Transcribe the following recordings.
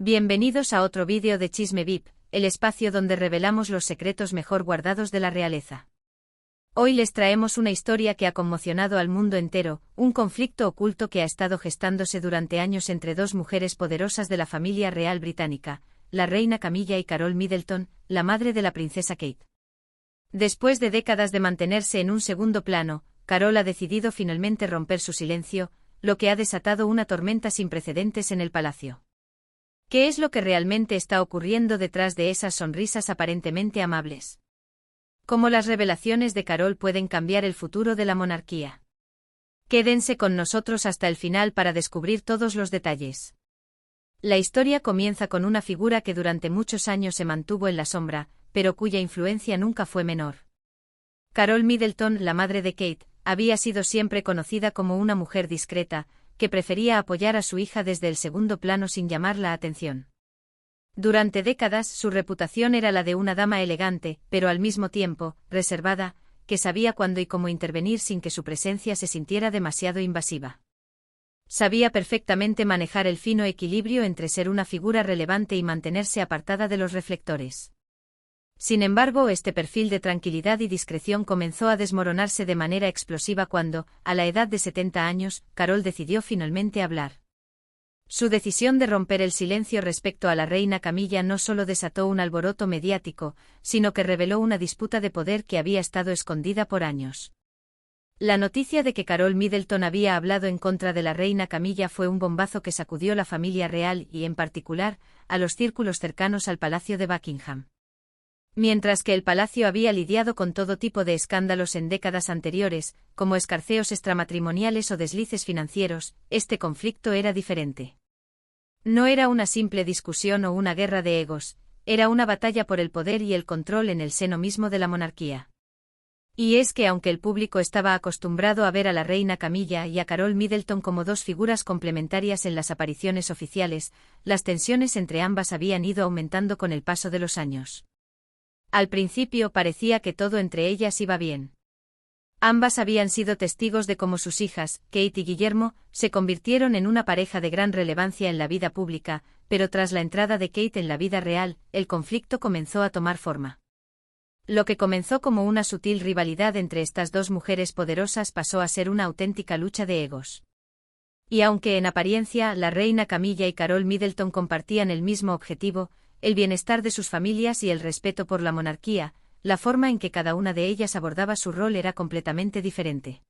Bienvenidos a otro vídeo de Chisme VIP, el espacio donde revelamos los secretos mejor guardados de la realeza. Hoy les traemos una historia que ha conmocionado al mundo entero, un conflicto oculto que ha estado gestándose durante años entre dos mujeres poderosas de la familia real británica, la reina Camilla y Carol Middleton, la madre de la princesa Kate. Después de décadas de mantenerse en un segundo plano, Carol ha decidido finalmente romper su silencio, lo que ha desatado una tormenta sin precedentes en el palacio. ¿Qué es lo que realmente está ocurriendo detrás de esas sonrisas aparentemente amables? ¿Cómo las revelaciones de Carol pueden cambiar el futuro de la monarquía? Quédense con nosotros hasta el final para descubrir todos los detalles. La historia comienza con una figura que durante muchos años se mantuvo en la sombra, pero cuya influencia nunca fue menor. Carol Middleton, la madre de Kate, había sido siempre conocida como una mujer discreta, que prefería apoyar a su hija desde el segundo plano sin llamar la atención. Durante décadas su reputación era la de una dama elegante, pero al mismo tiempo, reservada, que sabía cuándo y cómo intervenir sin que su presencia se sintiera demasiado invasiva. Sabía perfectamente manejar el fino equilibrio entre ser una figura relevante y mantenerse apartada de los reflectores. Sin embargo, este perfil de tranquilidad y discreción comenzó a desmoronarse de manera explosiva cuando, a la edad de 70 años, Carol decidió finalmente hablar. Su decisión de romper el silencio respecto a la reina Camilla no solo desató un alboroto mediático, sino que reveló una disputa de poder que había estado escondida por años. La noticia de que Carol Middleton había hablado en contra de la reina Camilla fue un bombazo que sacudió la familia real y, en particular, a los círculos cercanos al Palacio de Buckingham. Mientras que el palacio había lidiado con todo tipo de escándalos en décadas anteriores, como escarceos extramatrimoniales o deslices financieros, este conflicto era diferente. No era una simple discusión o una guerra de egos, era una batalla por el poder y el control en el seno mismo de la monarquía. Y es que aunque el público estaba acostumbrado a ver a la reina Camilla y a Carol Middleton como dos figuras complementarias en las apariciones oficiales, las tensiones entre ambas habían ido aumentando con el paso de los años. Al principio parecía que todo entre ellas iba bien. Ambas habían sido testigos de cómo sus hijas, Kate y Guillermo, se convirtieron en una pareja de gran relevancia en la vida pública, pero tras la entrada de Kate en la vida real, el conflicto comenzó a tomar forma. Lo que comenzó como una sutil rivalidad entre estas dos mujeres poderosas pasó a ser una auténtica lucha de egos. Y aunque en apariencia la reina Camilla y Carol Middleton compartían el mismo objetivo, el bienestar de sus familias y el respeto por la monarquía, la forma en que cada una de ellas abordaba su rol era completamente diferente.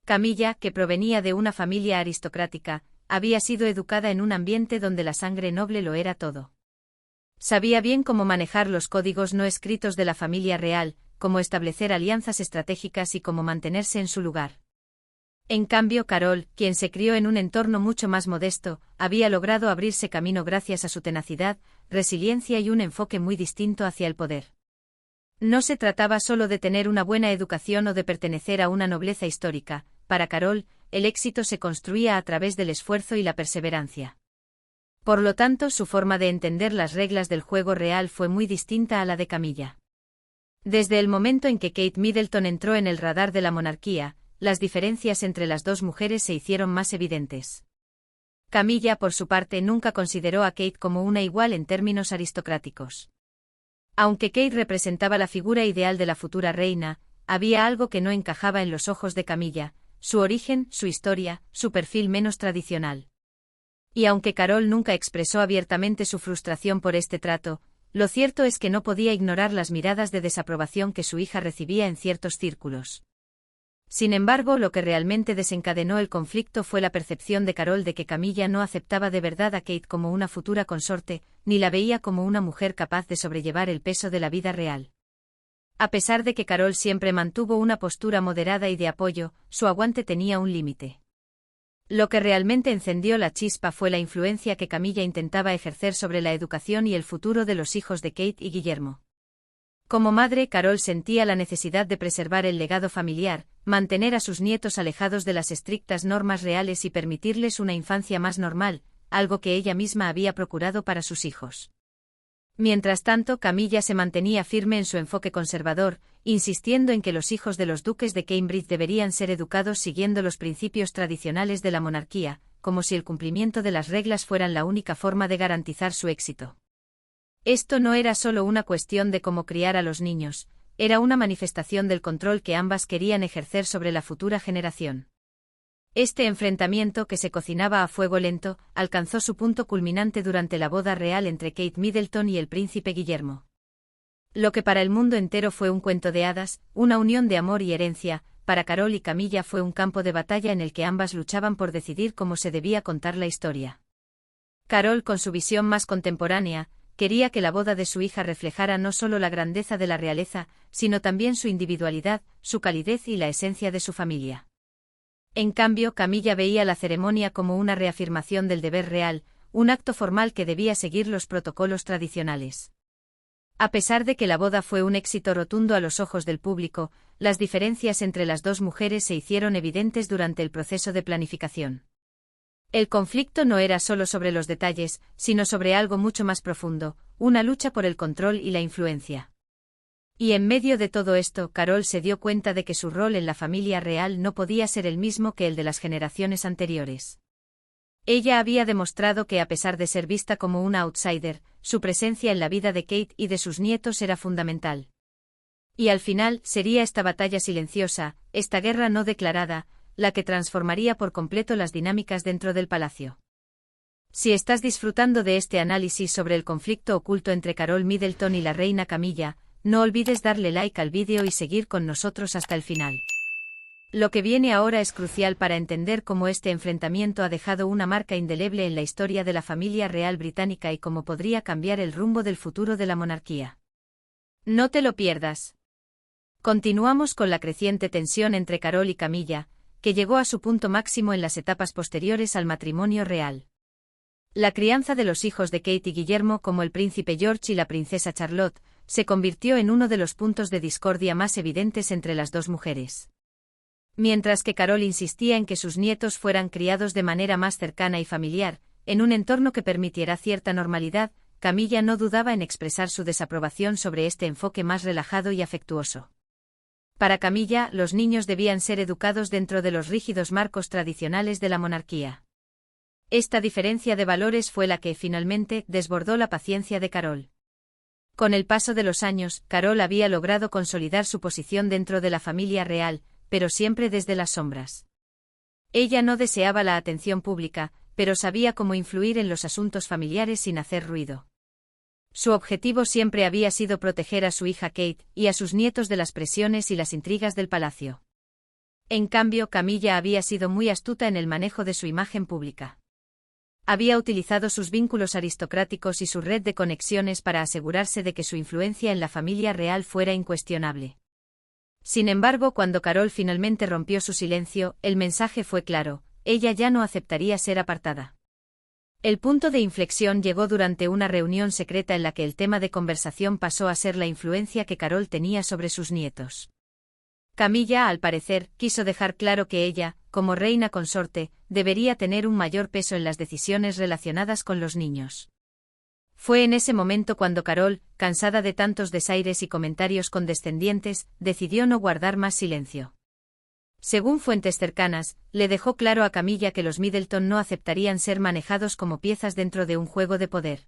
Camilla, que provenía de una familia aristocrática, había sido educada en un ambiente donde la sangre noble lo era todo. Sabía bien cómo manejar los códigos no escritos de la familia real, cómo establecer alianzas estratégicas y cómo mantenerse en su lugar. En cambio, Carol, quien se crió en un entorno mucho más modesto, había logrado abrirse camino gracias a su tenacidad, resiliencia y un enfoque muy distinto hacia el poder. No se trataba solo de tener una buena educación o de pertenecer a una nobleza histórica. Para Carol, el éxito se construía a través del esfuerzo y la perseverancia. Por lo tanto, su forma de entender las reglas del juego real fue muy distinta a la de Camilla. Desde el momento en que Kate Middleton entró en el radar de la monarquía, las diferencias entre las dos mujeres se hicieron más evidentes. Camilla, por su parte, nunca consideró a Kate como una igual en términos aristocráticos. Aunque Kate representaba la figura ideal de la futura reina, había algo que no encajaba en los ojos de Camilla: su origen, su historia, su perfil menos tradicional. Y aunque Carol nunca expresó abiertamente su frustración por este trato, lo cierto es que no podía ignorar las miradas de desaprobación que su hija recibía en ciertos círculos. Sin embargo, lo que realmente desencadenó el conflicto fue la percepción de Carol de que Camilla no aceptaba de verdad a Kate como una futura consorte, ni la veía como una mujer capaz de sobrellevar el peso de la vida real. A pesar de que Carol siempre mantuvo una postura moderada y de apoyo, su aguante tenía un límite. Lo que realmente encendió la chispa fue la influencia que Camilla intentaba ejercer sobre la educación y el futuro de los hijos de Kate y Guillermo. Como madre, Carol sentía la necesidad de preservar el legado familiar, mantener a sus nietos alejados de las estrictas normas reales y permitirles una infancia más normal, algo que ella misma había procurado para sus hijos. Mientras tanto, Camilla se mantenía firme en su enfoque conservador, insistiendo en que los hijos de los duques de Cambridge deberían ser educados siguiendo los principios tradicionales de la monarquía, como si el cumplimiento de las reglas fueran la única forma de garantizar su éxito. Esto no era solo una cuestión de cómo criar a los niños, era una manifestación del control que ambas querían ejercer sobre la futura generación. Este enfrentamiento, que se cocinaba a fuego lento, alcanzó su punto culminante durante la boda real entre Kate Middleton y el príncipe Guillermo. Lo que para el mundo entero fue un cuento de hadas, una unión de amor y herencia, para Carol y Camilla fue un campo de batalla en el que ambas luchaban por decidir cómo se debía contar la historia. Carol, con su visión más contemporánea, quería que la boda de su hija reflejara no solo la grandeza de la realeza, sino también su individualidad, su calidez y la esencia de su familia. En cambio, Camilla veía la ceremonia como una reafirmación del deber real, un acto formal que debía seguir los protocolos tradicionales. A pesar de que la boda fue un éxito rotundo a los ojos del público, las diferencias entre las dos mujeres se hicieron evidentes durante el proceso de planificación. El conflicto no era solo sobre los detalles, sino sobre algo mucho más profundo, una lucha por el control y la influencia. Y en medio de todo esto, Carol se dio cuenta de que su rol en la familia real no podía ser el mismo que el de las generaciones anteriores. Ella había demostrado que, a pesar de ser vista como una outsider, su presencia en la vida de Kate y de sus nietos era fundamental. Y al final, sería esta batalla silenciosa, esta guerra no declarada, la que transformaría por completo las dinámicas dentro del palacio. Si estás disfrutando de este análisis sobre el conflicto oculto entre Carol Middleton y la reina Camilla, no olvides darle like al vídeo y seguir con nosotros hasta el final. Lo que viene ahora es crucial para entender cómo este enfrentamiento ha dejado una marca indeleble en la historia de la familia real británica y cómo podría cambiar el rumbo del futuro de la monarquía. No te lo pierdas. Continuamos con la creciente tensión entre Carol y Camilla, que llegó a su punto máximo en las etapas posteriores al matrimonio real. La crianza de los hijos de Kate y Guillermo, como el príncipe George y la princesa Charlotte, se convirtió en uno de los puntos de discordia más evidentes entre las dos mujeres. Mientras que Carol insistía en que sus nietos fueran criados de manera más cercana y familiar, en un entorno que permitiera cierta normalidad, Camilla no dudaba en expresar su desaprobación sobre este enfoque más relajado y afectuoso. Para Camilla, los niños debían ser educados dentro de los rígidos marcos tradicionales de la monarquía. Esta diferencia de valores fue la que, finalmente, desbordó la paciencia de Carol. Con el paso de los años, Carol había logrado consolidar su posición dentro de la familia real, pero siempre desde las sombras. Ella no deseaba la atención pública, pero sabía cómo influir en los asuntos familiares sin hacer ruido. Su objetivo siempre había sido proteger a su hija Kate y a sus nietos de las presiones y las intrigas del palacio. En cambio, Camilla había sido muy astuta en el manejo de su imagen pública. Había utilizado sus vínculos aristocráticos y su red de conexiones para asegurarse de que su influencia en la familia real fuera incuestionable. Sin embargo, cuando Carol finalmente rompió su silencio, el mensaje fue claro: ella ya no aceptaría ser apartada. El punto de inflexión llegó durante una reunión secreta en la que el tema de conversación pasó a ser la influencia que Carol tenía sobre sus nietos. Camilla, al parecer, quiso dejar claro que ella, como reina consorte, debería tener un mayor peso en las decisiones relacionadas con los niños. Fue en ese momento cuando Carol, cansada de tantos desaires y comentarios condescendientes, decidió no guardar más silencio. Según fuentes cercanas, le dejó claro a Camilla que los Middleton no aceptarían ser manejados como piezas dentro de un juego de poder.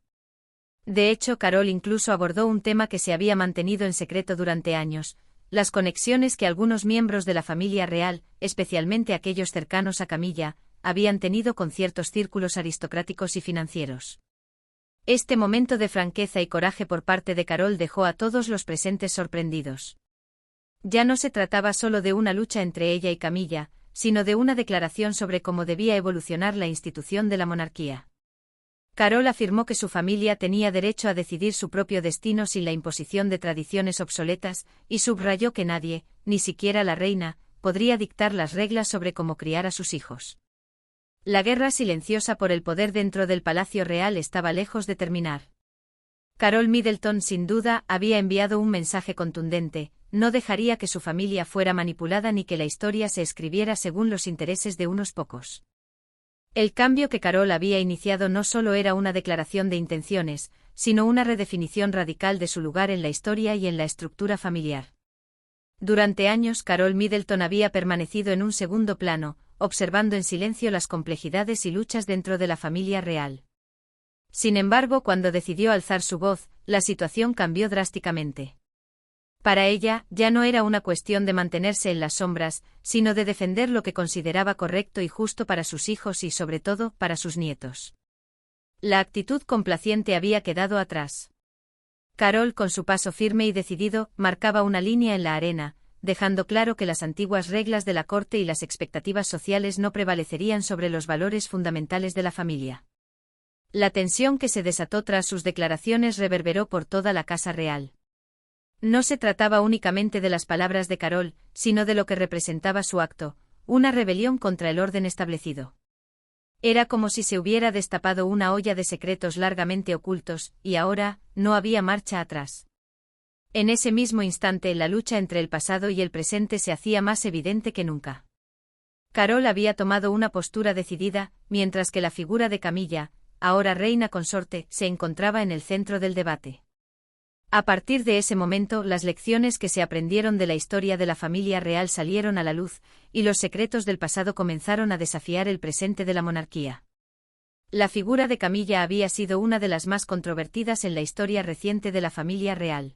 De hecho, Carol incluso abordó un tema que se había mantenido en secreto durante años: las conexiones que algunos miembros de la familia real, especialmente aquellos cercanos a Camilla, habían tenido con ciertos círculos aristocráticos y financieros. Este momento de franqueza y coraje por parte de Carol dejó a todos los presentes sorprendidos. Ya no se trataba solo de una lucha entre ella y Camilla, sino de una declaración sobre cómo debía evolucionar la institución de la monarquía. Carol afirmó que su familia tenía derecho a decidir su propio destino sin la imposición de tradiciones obsoletas, y subrayó que nadie, ni siquiera la reina, podría dictar las reglas sobre cómo criar a sus hijos. La guerra silenciosa por el poder dentro del Palacio Real estaba lejos de terminar. Carol Middleton, sin duda, había enviado un mensaje contundente: no dejaría que su familia fuera manipulada ni que la historia se escribiera según los intereses de unos pocos. El cambio que Carol había iniciado no solo era una declaración de intenciones, sino una redefinición radical de su lugar en la historia y en la estructura familiar. Durante años, Carol Middleton había permanecido en un segundo plano, observando en silencio las complejidades y luchas dentro de la familia real. Sin embargo, cuando decidió alzar su voz, la situación cambió drásticamente. Para ella, ya no era una cuestión de mantenerse en las sombras, sino de defender lo que consideraba correcto y justo para sus hijos y, sobre todo, para sus nietos. La actitud complaciente había quedado atrás. Carol, con su paso firme y decidido, marcaba una línea en la arena, dejando claro que las antiguas reglas de la corte y las expectativas sociales no prevalecerían sobre los valores fundamentales de la familia. La tensión que se desató tras sus declaraciones reverberó por toda la casa real. No se trataba únicamente de las palabras de Carol, sino de lo que representaba su acto, una rebelión contra el orden establecido. Era como si se hubiera destapado una olla de secretos largamente ocultos, y ahora, no había marcha atrás. En ese mismo instante la lucha entre el pasado y el presente se hacía más evidente que nunca. Carol había tomado una postura decidida, mientras que la figura de Camilla, ahora reina consorte, se encontraba en el centro del debate. A partir de ese momento, las lecciones que se aprendieron de la historia de la familia real salieron a la luz, y los secretos del pasado comenzaron a desafiar el presente de la monarquía. La figura de Camilla había sido una de las más controvertidas en la historia reciente de la familia real.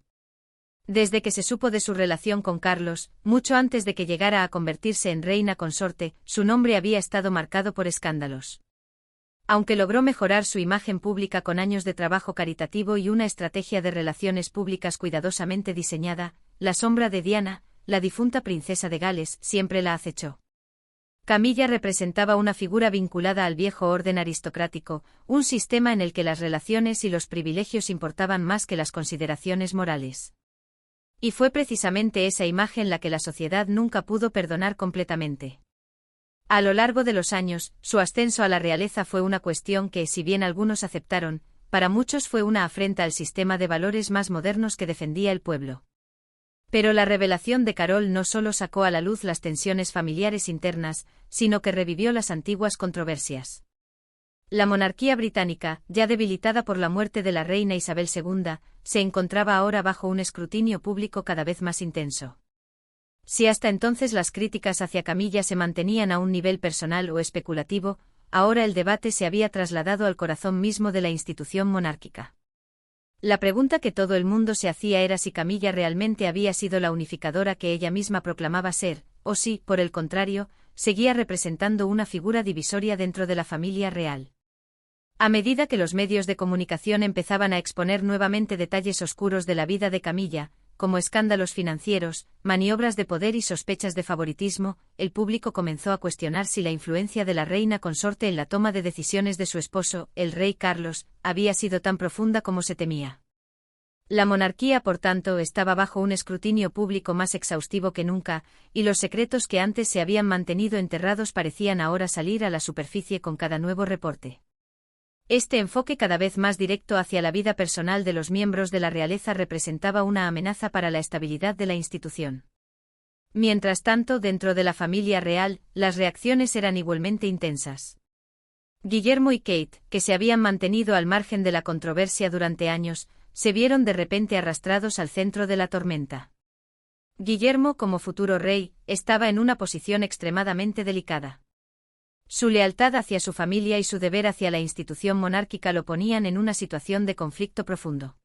Desde que se supo de su relación con Carlos, mucho antes de que llegara a convertirse en reina consorte, su nombre había estado marcado por escándalos. Aunque logró mejorar su imagen pública con años de trabajo caritativo y una estrategia de relaciones públicas cuidadosamente diseñada, la sombra de Diana, la difunta princesa de Gales, siempre la acechó. Camilla representaba una figura vinculada al viejo orden aristocrático, un sistema en el que las relaciones y los privilegios importaban más que las consideraciones morales. Y fue precisamente esa imagen la que la sociedad nunca pudo perdonar completamente. A lo largo de los años, su ascenso a la realeza fue una cuestión que, si bien algunos aceptaron, para muchos fue una afrenta al sistema de valores más modernos que defendía el pueblo. Pero la revelación de Carol no solo sacó a la luz las tensiones familiares internas, sino que revivió las antiguas controversias. La monarquía británica, ya debilitada por la muerte de la reina Isabel II, se encontraba ahora bajo un escrutinio público cada vez más intenso. Si hasta entonces las críticas hacia Camilla se mantenían a un nivel personal o especulativo, ahora el debate se había trasladado al corazón mismo de la institución monárquica. La pregunta que todo el mundo se hacía era si Camilla realmente había sido la unificadora que ella misma proclamaba ser, o si, por el contrario, seguía representando una figura divisoria dentro de la familia real. A medida que los medios de comunicación empezaban a exponer nuevamente detalles oscuros de la vida de Camilla, como escándalos financieros, maniobras de poder y sospechas de favoritismo, el público comenzó a cuestionar si la influencia de la reina consorte en la toma de decisiones de su esposo, el rey Carlos, había sido tan profunda como se temía. La monarquía, por tanto, estaba bajo un escrutinio público más exhaustivo que nunca, y los secretos que antes se habían mantenido enterrados parecían ahora salir a la superficie con cada nuevo reporte. Este enfoque cada vez más directo hacia la vida personal de los miembros de la realeza representaba una amenaza para la estabilidad de la institución. Mientras tanto, dentro de la familia real, las reacciones eran igualmente intensas. Guillermo y Kate, que se habían mantenido al margen de la controversia durante años, se vieron de repente arrastrados al centro de la tormenta. Guillermo, como futuro rey, estaba en una posición extremadamente delicada. Su lealtad hacia su familia y su deber hacia la institución monárquica lo ponían en una situación de conflicto profundo.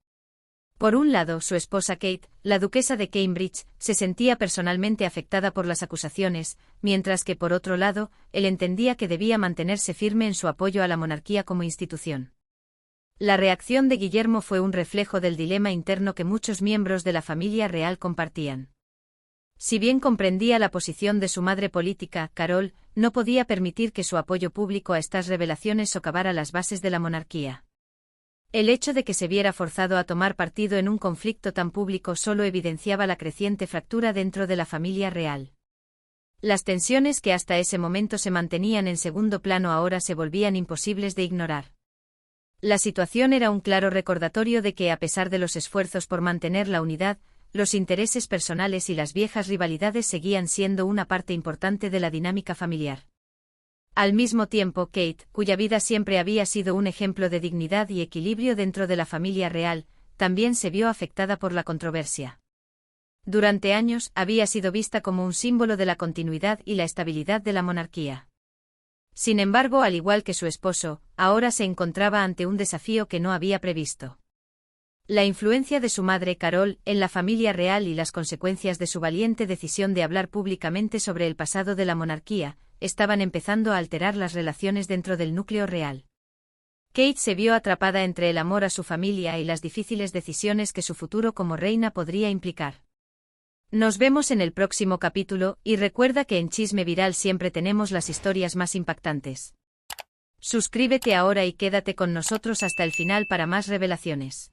Por un lado, su esposa Kate, la duquesa de Cambridge, se sentía personalmente afectada por las acusaciones, mientras que por otro lado, él entendía que debía mantenerse firme en su apoyo a la monarquía como institución. La reacción de Guillermo fue un reflejo del dilema interno que muchos miembros de la familia real compartían. Si bien comprendía la posición de su madre política, Carol, no podía permitir que su apoyo público a estas revelaciones socavara las bases de la monarquía. El hecho de que se viera forzado a tomar partido en un conflicto tan público solo evidenciaba la creciente fractura dentro de la familia real. Las tensiones que hasta ese momento se mantenían en segundo plano ahora se volvían imposibles de ignorar. La situación era un claro recordatorio de que, a pesar de los esfuerzos por mantener la unidad, los intereses personales y las viejas rivalidades seguían siendo una parte importante de la dinámica familiar. Al mismo tiempo, Kate, cuya vida siempre había sido un ejemplo de dignidad y equilibrio dentro de la familia real, también se vio afectada por la controversia. Durante años había sido vista como un símbolo de la continuidad y la estabilidad de la monarquía. Sin embargo, al igual que su esposo, ahora se encontraba ante un desafío que no había previsto. La influencia de su madre Carol en la familia real y las consecuencias de su valiente decisión de hablar públicamente sobre el pasado de la monarquía, estaban empezando a alterar las relaciones dentro del núcleo real. Kate se vio atrapada entre el amor a su familia y las difíciles decisiones que su futuro como reina podría implicar. Nos vemos en el próximo capítulo, y recuerda que en Chisme Viral siempre tenemos las historias más impactantes. Suscríbete ahora y quédate con nosotros hasta el final para más revelaciones.